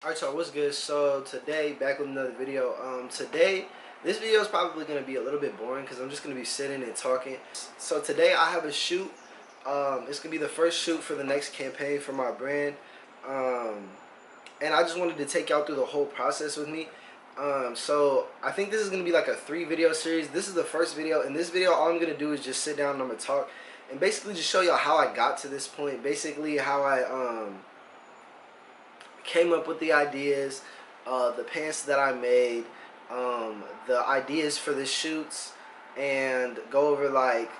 Alright, so what's good? So today, back with another video. This video is probably going to be a little bit boring because I'm just going to be sitting and talking. So today I have a shoot. It's going to be the first shoot for the next campaign for my brand. Um, and I just wanted to take y'all through the whole process with me. So I think this is going to be like a 3-video series. This is the first video. In this video, all I'm going to do is just sit down and I'm going to talk. And basically just show y'all how I got to this point. Basically how I came up with the ideas, the pants that I made, the ideas for the shoots, and go over like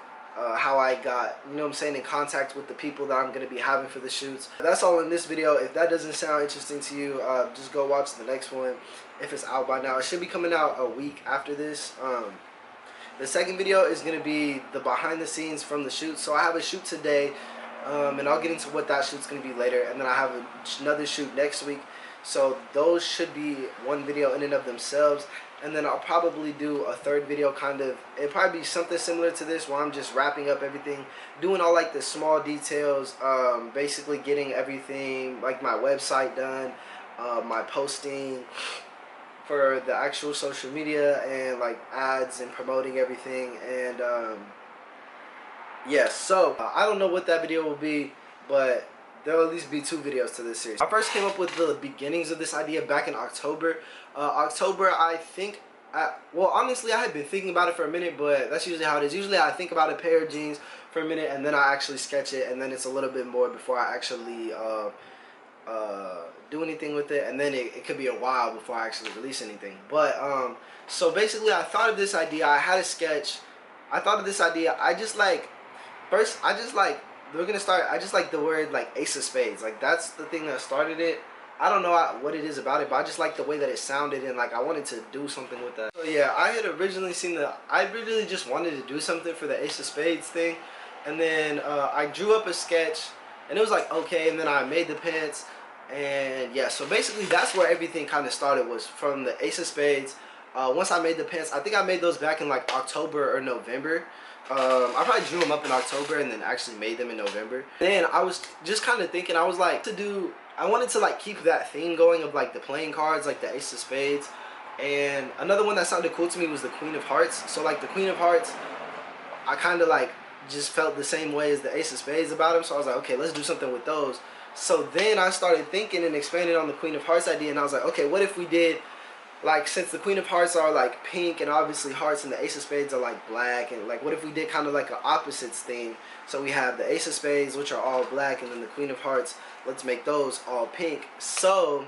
how I got, you know what I'm saying, in contact with the people that I'm going to be having for the shoots. That's all in this video. If that doesn't sound interesting to you, just go watch the next one if it's out by now. It should be coming out a week after this. The second video is going to be the behind the scenes from the shoot. So I have a shoot today. And I'll get into what that shoot's going to be later. And then I have another shoot next week. So those should be one video in and of themselves. And then I'll probably do a third video kind of. It'll probably be something similar to this where I'm just wrapping up everything. Doing all like the small details. Basically getting everything like my website done. My posting for the actual social media. And like ads and promoting everything. And yes, so I don't know what that video will be, but there'll at least be 2 videos to this series. I first came up with the beginnings of this idea back in October. I think, well, honestly, I had been thinking about it for a minute, but that's usually how it is. Usually I think about a pair of jeans for a minute, and then I actually sketch it, and then it's a little bit more before I actually do anything with it, and then it could be a while before I actually release anything. But, so basically I thought of this idea. I had a sketch. I thought of this idea. I just like... First, I just like the word like Ace of Spades. Like that's the thing that started it. I don't know what it is about it, but I just like the way that it sounded, and like I wanted to do something with that. So yeah, I had originally seen I really just wanted to do something for the Ace of Spades thing, and then I drew up a sketch, and it was like okay, and then I made the pants, and yeah. So basically, that's where everything kind of started, was from the Ace of Spades. Once I made the pants, I think I made those back in like October or November. I probably drew them up in October and then actually made them in November. Then I was just kind of thinking, I was like, I wanted to like keep that theme going of like the playing cards, like the Ace of Spades. And another one that sounded cool to me was the Queen of Hearts. So like the Queen of Hearts, I kind of like just felt the same way as the Ace of Spades about him. So I was like, okay, let's do something with those. So then I started thinking and expanding on the Queen of Hearts idea, and I was like, okay, what if we did, like, since the Queen of Hearts are like pink and obviously hearts and the Ace of Spades are like black, and like what if we did kind of like an opposites thing? So we have the Ace of Spades, which are all black, and then the Queen of Hearts, let's make those all pink. So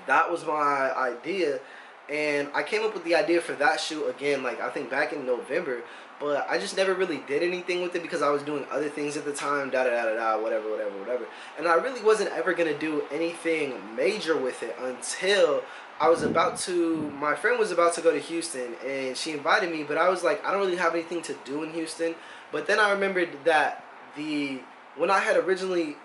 that was my idea, and I came up with the idea for that shoot again, like I think back in November, but I just never really did anything with it because I was doing other things at the time, whatever. And I really wasn't ever gonna do anything major with it until my friend was about to go to Houston, and she invited me, but I was like, I don't really have anything to do in Houston. But then I remembered that when I had originally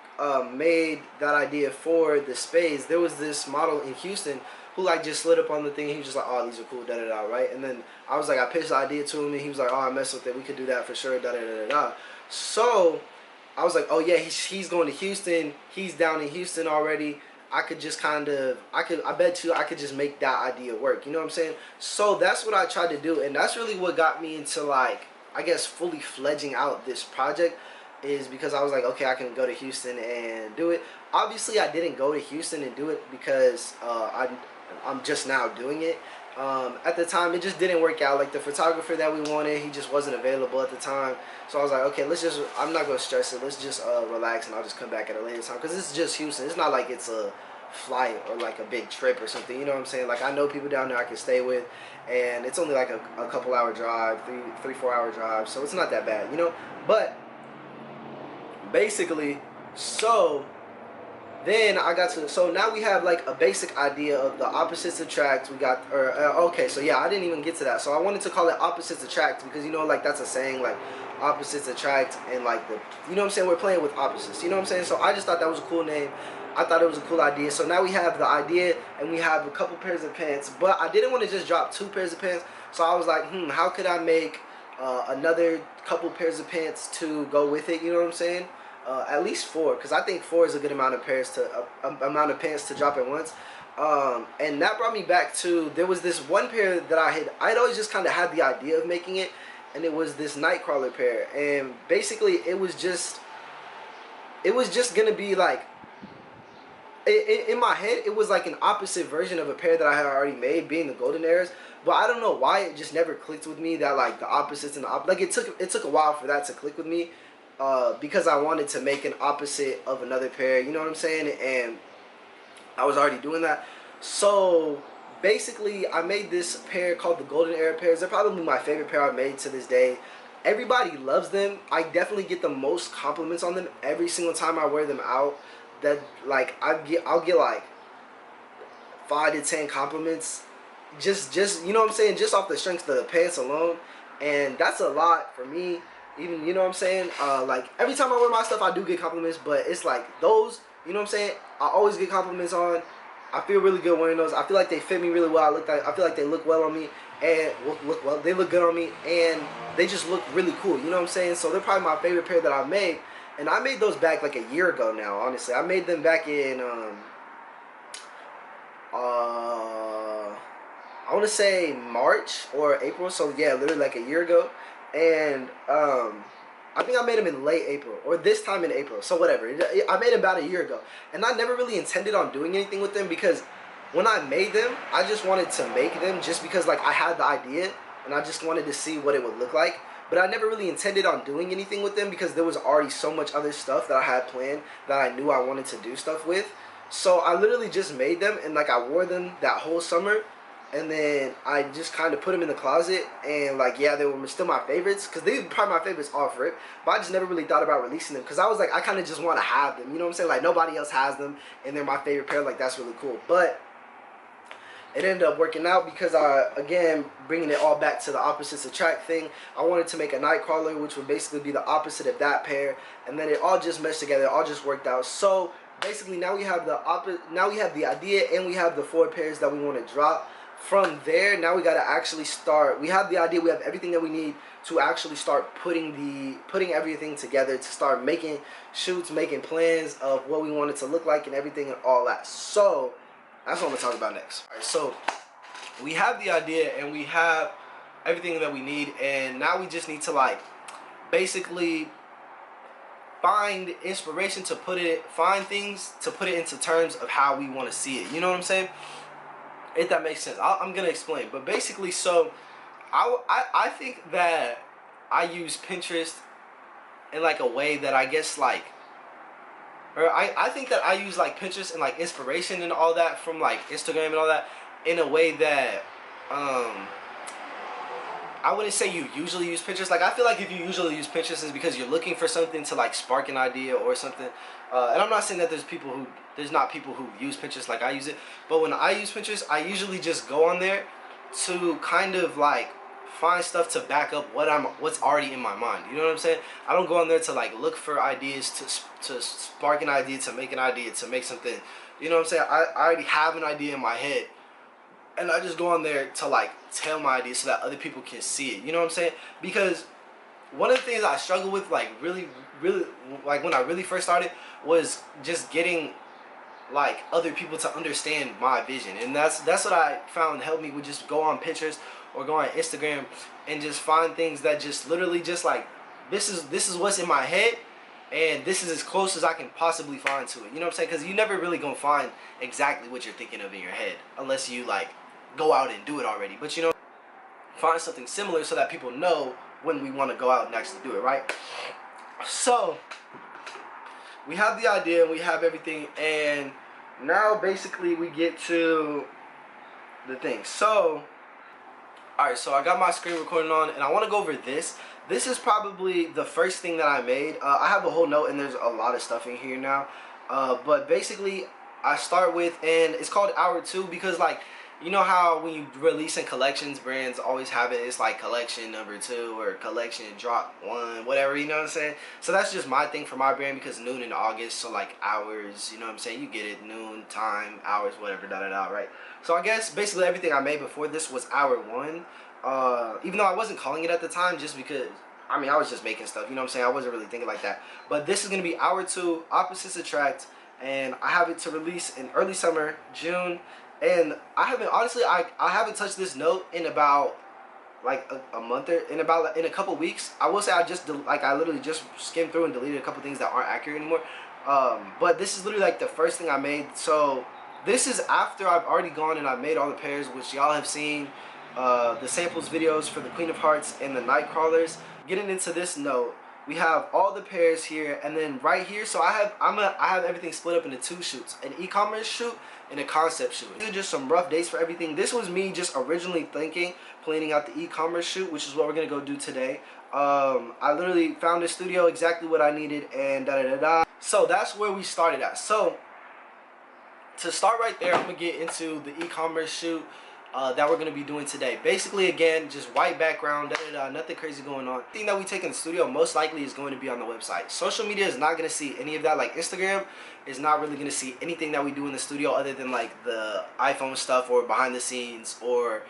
made that idea for the spades, there was this model in Houston who like just slid up on the thing, and he was just like, oh, these are cool, right? And then I was like, I pitched the idea to him, and he was like, oh, I messed with it, we could do that for sure, So I was like, oh yeah, he's going to Houston, he's down in Houston already. I could just I bet you I could just make that idea work, you know what I'm saying? So that's what I tried to do, and that's really what got me into like, I guess, fully fledging out this project, is because I was like, okay, I can go to Houston and do it. Obviously, I didn't go to Houston and do it because I'm just now doing it. At the time, it just didn't work out. Like the photographer that we wanted, he just wasn't available at the time. So I was like, okay, I'm not going to stress it. Let's just relax, and I'll just come back at a later time. Because it's just Houston. It's not like it's a flight or like a big trip or something. You know what I'm saying? Like I know people down there I can stay with, and it's only like a couple hour drive, 4 hour drive. So it's not that bad, you know? But basically, so then so now we have like a basic idea of the opposites attract. Okay, so yeah, I didn't even get to that. So I wanted to call it opposites attract because, you know, like that's a saying, like opposites attract, and like you know what I'm saying, we're playing with opposites, you know what I'm saying? So I just thought that was a cool name. I thought it was a cool idea. So now we have the idea, and we have a couple pairs of pants, but I didn't want to just drop 2 pairs of pants. So I was like, how could I make another couple pairs of pants to go with it, you know what I'm saying? at least 4, because I think 4 is a good amount of pairs to amount of pants to drop at once. And that brought me back to, there was this one pair that I'd always just kind of had the idea of making it, and it was this Nightcrawler pair. And basically it was just gonna be like, in my head, it was like an opposite version of a pair that I had already made, being the Golden Eras. But I don't know why it just never clicked with me that like the opposites and like it took a while for that to click with me, because I wanted to make an opposite of another pair. You know what I'm saying? And I was already doing that. So basically, I made this pair called the Golden Era pairs. They're probably my favorite pair I've made to this day. Everybody loves them. I definitely get the most compliments on them every single time I wear them out. That like I'll get like 5 to 10 compliments, just you know what I'm saying, just off the strength of the pants alone, and that's a lot for me. Even, you know what I'm saying, like every time I wear my stuff, I do get compliments, but it's like those, you know what I'm saying, I always get compliments on. I feel really good wearing those. I feel like they fit me really well. I feel like they look well on me, and look well. They look good on me, and they just look really cool. You know what I'm saying? So they're probably my favorite pair that I've made. And I made those back like a year ago now, honestly. I made them back in, I want to say March or April. So, yeah, literally like a year ago. And I think I made them in late April or this time in April. So, whatever. I made them about a year ago. And I never really intended on doing anything with them because when I made them, I just wanted to make them just because, like, I had the idea and I just wanted to see what it would look like. But I never really intended on doing anything with them because there was already so much other stuff that I had planned that I knew I wanted to do stuff with. So I literally just made them, and like I wore them that whole summer, and then I just kind of put them in the closet, and like, yeah, they were still my favorites because they were probably my favorites off rip, but I just never really thought about releasing them because I was like, I kind of just want to have them, you know what I'm saying? Like nobody else has them and they're my favorite pair, like that's really cool. But it ended up working out because again, bringing it all back to the opposites attract thing, I wanted to make a Nightcrawler, which would basically be the opposite of that pair, and then it all just meshed together, it all just worked out. So basically, now we have the idea, and we have the 4 pairs that we want to drop. From there, now we got to actually start. We have the idea, we have everything that we need to actually start putting everything together, to start making shoots, making plans of what we want it to look like and everything and all that. So that's what I'm going to talk about next. Alright, so we have the idea and we have everything that we need, and now we just need to like basically find inspiration to find things to put it into terms of how we want to see it. You know what I'm saying? If that makes sense. I'm going to explain. But basically, so I think that I use Pinterest in like a way that I guess like, or I think that I use like Pinterest and like inspiration and all that from like Instagram and all that in a way that I wouldn't say you usually use Pinterest. Like I feel like if you usually use Pinterest is because you're looking for something to like spark an idea or something. And I'm not saying that there's not people who use Pinterest like I use it, but when I use Pinterest, I usually just go on there to kind of like find stuff to back up what's already in my mind. You know what I'm saying? I don't go on there to like look for ideas to spark an idea, to make an idea, to make something. You know what I'm saying? I already have an idea in my head, and I just go on there to like tell my idea so that other people can see it. You know what I'm saying? Because one of the things I struggled with, like really like when I really first started, was just getting like other people to understand my vision. And that's what I found helped me, would just go on Pinterest or go on Instagram and just find things that just literally just like, this is what's in my head, and this is as close as I can possibly find to it. You know what I'm saying? Because you never really gonna find exactly what you're thinking of in your head unless you like go out and do it already. But you know, find something similar so that people know when we want to go out and actually do it, right? So we have the idea and we have everything, and now basically we get to the thing. So alright, so I got my screen recording on, and I want to go over this. This is probably the first thing that I made. I have a whole note, and there's a lot of stuff in here now. But basically, I start with, and it's called Hour 2 because, like, you know how when you release in collections, brands always have it, it's like collection number 2 or collection drop 1, whatever, you know what I'm saying? So that's just my thing for my brand, because noon in August, so like hours, you know what I'm saying? You get it, noon, time, hours, whatever, da-da-da, right? So I guess basically everything I made before this was Hour 1, even though I wasn't calling it at the time, just because I mean, I was just making stuff, you know what I'm saying? I wasn't really thinking like that. But this is going to be hour 2, Opposites Attract, and I have it to release in early summer, June. And I haven't, honestly, I haven't touched this note in about like a month, or in a couple weeks. I will say I just like I literally just skimmed through and deleted a couple things that aren't accurate anymore. But this is literally like the first thing I made. So this is after I've already gone and I've made all the pairs, which y'all have seen the samples videos for the Queen of Hearts and the Nightcrawlers. Getting into this note, we have all the pairs here, and then right here, so I have everything split up into 2 shoots: an e-commerce shoot and a concept shoot. These are just some rough dates for everything. This was me just originally thinking, planning out the e-commerce shoot, which is what we're gonna go do today. I literally found a studio, exactly what I needed, and da-da-da-da. So that's where we started at. So to start right there, I'm gonna get into the e-commerce shoot that we're gonna be doing today. Basically, again, just white background, nothing crazy going on. The thing that we take in the studio most likely is going to be on the website. Social media is not gonna see any of that. Like Instagram is not really gonna see anything that we do in the studio other than like the iPhone stuff or behind the scenes, or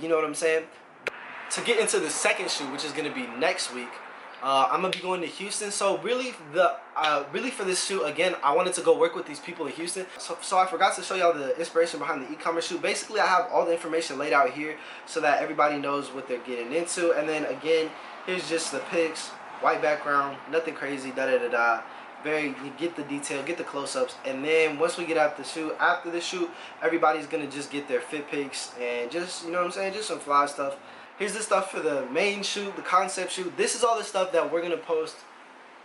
you know what I'm saying. To get into the second shoot, which is gonna be next week, I'm gonna be going to Houston. So really, really for this shoot, again, I wanted to go work with these people in Houston. So I forgot to show y'all the inspiration behind the e-commerce shoot. Basically, I have all the information laid out here so that everybody knows what they're getting into. And then again, here's just the pics, white background, nothing crazy, da da da da. You get the detail, get the close-ups, and then once we get after the shoot, everybody's gonna just get their fit pics and just, you know what I'm saying, just some fly stuff. Here's the stuff for the main shoot, the concept shoot. This is all the stuff that we're gonna post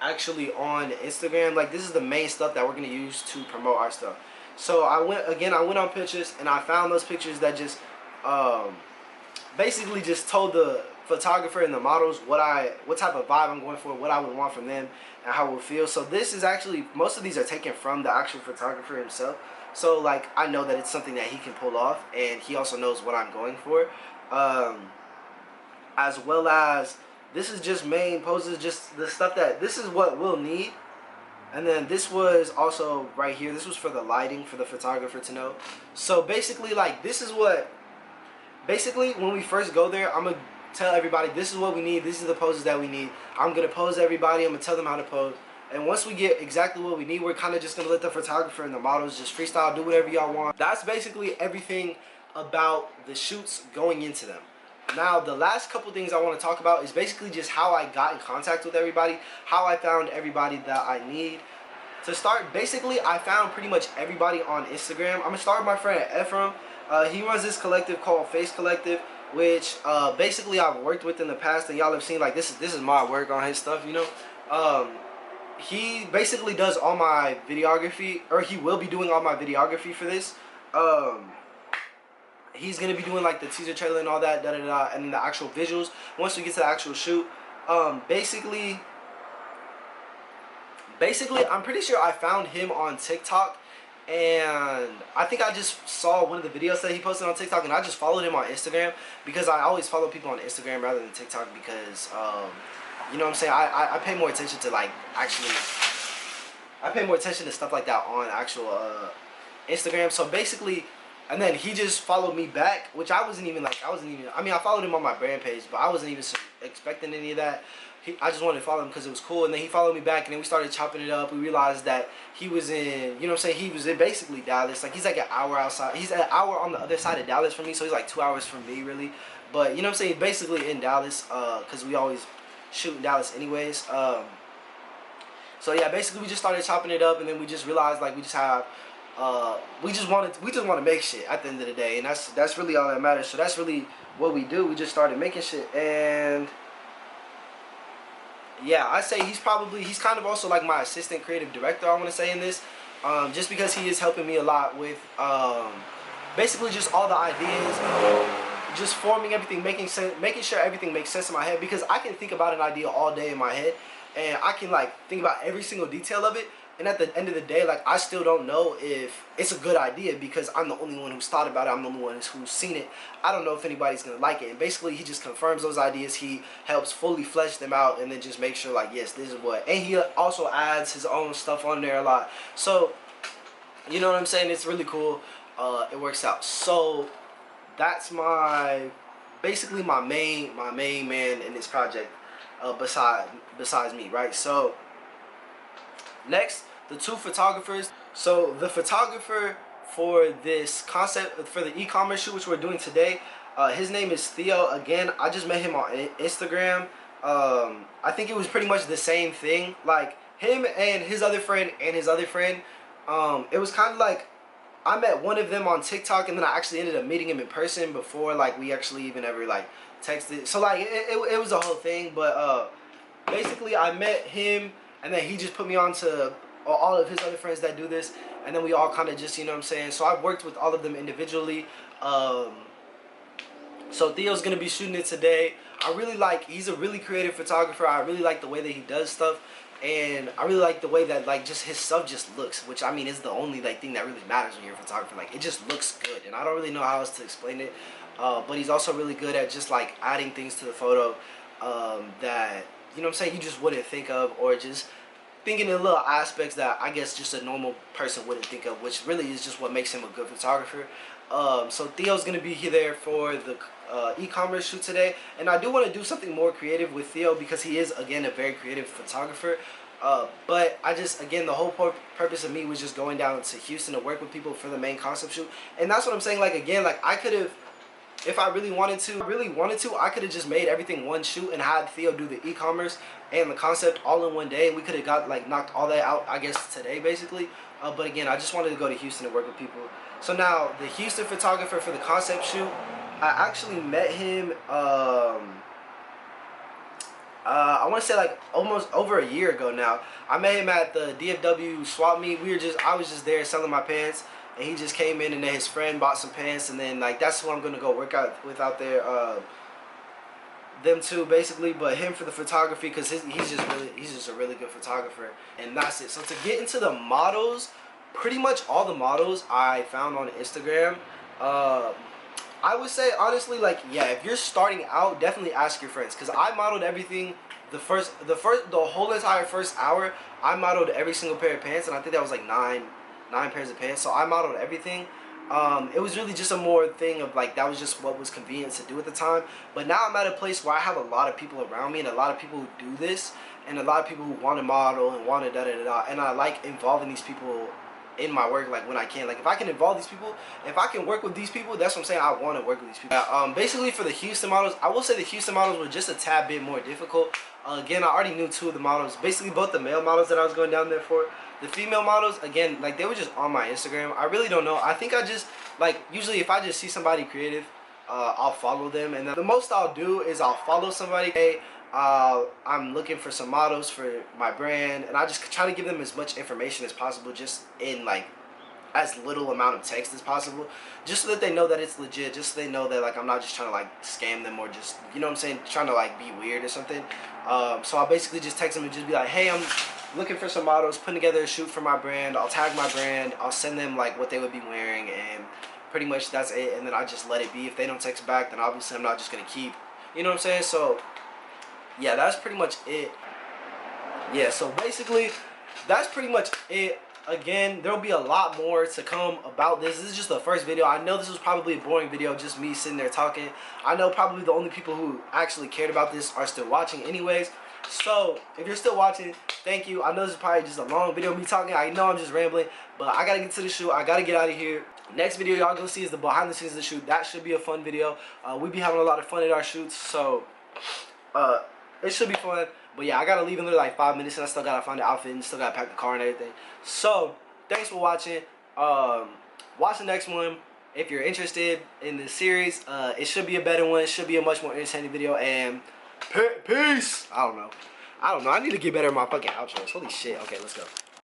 actually on Instagram. Like, this is the main stuff that we're gonna use to promote our stuff. So I went on Pinterest and I found those pictures that just basically just told the photographer and the models what type of vibe I'm going for, what I would want from them, and how it would feel. So this is actually, most of these are taken from the actual photographer himself. So like, I know that it's something that he can pull off, and he also knows what I'm going for. As well as, this is just main poses, just the stuff that, this is what we'll need. And then this was also right here, this was for the lighting, for the photographer to know. So basically, like, this is what, basically when we first go there, I'm gonna tell everybody this is what we need, this is the poses that we need. I'm gonna pose everybody, I'm gonna tell them how to pose. And once we get exactly what we need, we're kind of just gonna let the photographer and the models just freestyle, do whatever y'all want. That's basically everything about the shoots going into them. Now, the last couple things I want to talk about is basically just how I got in contact with everybody, how I found everybody that I need. To start, basically, I found pretty much everybody on Instagram. I'm going to start with my friend Ephraim. He runs this collective called Face Collective, which basically I've worked with in the past, and y'all have seen, like, this is my work on his stuff, you know. He basically does all my videography, or he will be doing all my videography for this. He's gonna be doing like the teaser trailer and all that, da da da, and then the actual visuals once we get to the actual shoot. Basically, I'm pretty sure I found him on TikTok, and I think I just saw one of the videos that he posted on TikTok, and I just followed him on Instagram because I always follow people on Instagram rather than TikTok because, you know what I'm saying, I pay more attention to, like, actually, I pay more attention to stuff like that on actual Instagram. So basically, and then he just followed me back, which I mean, I followed him on my brand page, but I wasn't even expecting any of that. I just wanted to follow him because it was cool, and then he followed me back, and then we started chopping it up. We realized that he was in, you know what I'm saying, he was in basically Dallas. Like, he's like an hour outside. He's an hour on the other side of Dallas from me, so he's like 2 hours from me, really. But, you know what I'm saying, basically in Dallas, because we always shoot in Dallas anyways. So, yeah, basically we just started chopping it up, and then we just realized, like, we just have... we just want to make shit at the end of the day, and that's really all that matters. So that's really what we do. We just started making shit, and yeah, I say he's kind of also like my assistant creative director, I want to say, in this, just because he is helping me a lot with basically just all the ideas, just forming everything, making sure everything makes sense in my head, because I can think about an idea all day in my head, and I can like think about every single detail of it. And at the end of the day, like, I still don't know if it's a good idea because I'm the only one who's thought about it. I'm the only one who's seen it. I don't know if anybody's going to like it. And basically, he just confirms those ideas. He helps fully flesh them out and then just make sure, like, yes, this is what. And he also adds his own stuff on there a lot. So, you know what I'm saying? It's really cool. It works out. So, that's basically my main man in this project. besides me, right? So next, the two photographers. So the photographer for this concept for the e-commerce shoot which we're doing today, his name is Theo. Again, I just met him on Instagram. I think it was pretty much the same thing. Like him and his other friend it was kind of like I met one of them on TikTok, and then I actually ended up meeting him in person before like we actually even ever like texted. So like it was a whole thing, but basically I met him, and then he just put me on to all of his other friends that do this, and then we all kind of just, you know what I'm saying. So I've worked with all of them individually. So Theo's gonna be shooting it today. He's a really creative photographer. I really like the way that he does stuff, and I really like the way that like just his stuff just looks, which I mean is the only like thing that really matters when you're a photographer. Like it just looks good, and I don't really know how else to explain it. But he's also really good at just like adding things to the photo that, you know what I'm saying, you just wouldn't think of, or just thinking in little aspects that I guess just a normal person wouldn't think of, which really is just what makes him a good photographer. So Theo's gonna be there for the e-commerce shoot today, and I do want to do something more creative with Theo because he is again a very creative photographer. But I just, again, the whole purpose of me was just going down to Houston to work with people for the main concept shoot, and that's what I'm saying. Like again, like I could have, if I really wanted to, I could have just made everything one shoot and had Theo do the e-commerce and the concept all in one day, and we could have got like knocked all that out, I guess, today basically. But again, I just wanted to go to Houston to work with people. So now the Houston photographer for the concept shoot, I actually met him I want to say like almost over a year ago now. I met him at the DFW swap meet. I was just there selling my pants, and he just came in, and then his friend bought some pants, and then like that's who I'm gonna go work out with out there. Them two basically, but him for the photography because he's just a really good photographer, and that's it. So to get into the models, pretty much all the models I found on Instagram. I would say honestly, like, yeah, if you're starting out, definitely ask your friends, because I modeled everything. The whole entire first hour, I modeled every single pair of pants, and I think that was like nine pairs of pants. So I modeled everything. It was really just a more thing of like that was just what was convenient to do at the time. But now I'm at a place where I have a lot of people around me, and a lot of people who do this, and a lot of people who want to model and want to da da da da. And I like involving these people in my work, like when I can. Like if I can involve these people, if I can work with these people, that's what I'm saying. I want to work with these people. Basically for the Houston models, I will say the Houston models were just a tad bit more difficult. Again, I already knew two of the models, basically both the male models that I was going down there for. The female models, again, like they were just on my Instagram. I really don't know. I think I just, like, usually if I just see somebody creative, I'll follow them. And then the most I'll do is I'll follow somebody. Hey, I'm looking for some models for my brand, and I just try to give them as much information as possible, just in like as little amount of text as possible, just so that they know that it's legit, just so they know that like I'm not just trying to like scam them or just, you know what I'm saying, trying to like be weird or something. So I'll basically just text them and just be like, hey, I'm looking for some models, putting together a shoot for my brand. I'll tag my brand, I'll send them like what they would be wearing, and pretty much that's it. And then I just let it be. If they don't text back, then obviously I'm not just gonna keep, you know what I'm saying. So yeah, that's pretty much it. Yeah, so basically that's pretty much it. Again, there'll be a lot more to come about this. This is just the first video. I know this was probably a boring video, just me sitting there talking. I know probably the only people who actually cared about this are still watching anyways. So if you're still watching, thank you. I know this is probably just a long video of me talking. I know I'm just rambling, but I gotta get to the shoot. I gotta get out of here. Next video y'all gonna see is the behind the scenes of the shoot. That should be a fun video. We be having a lot of fun at our shoots, so it should be fun. But yeah, I gotta leave in literally like 5 minutes, and I still gotta find the outfit and still gotta pack the car and everything. So thanks for watching. Watch the next one if you're interested in this series. It should be a better one. It should be a much more entertaining video. And peace. I don't know. I need to get better at my fucking outros. Holy shit. Okay, let's go.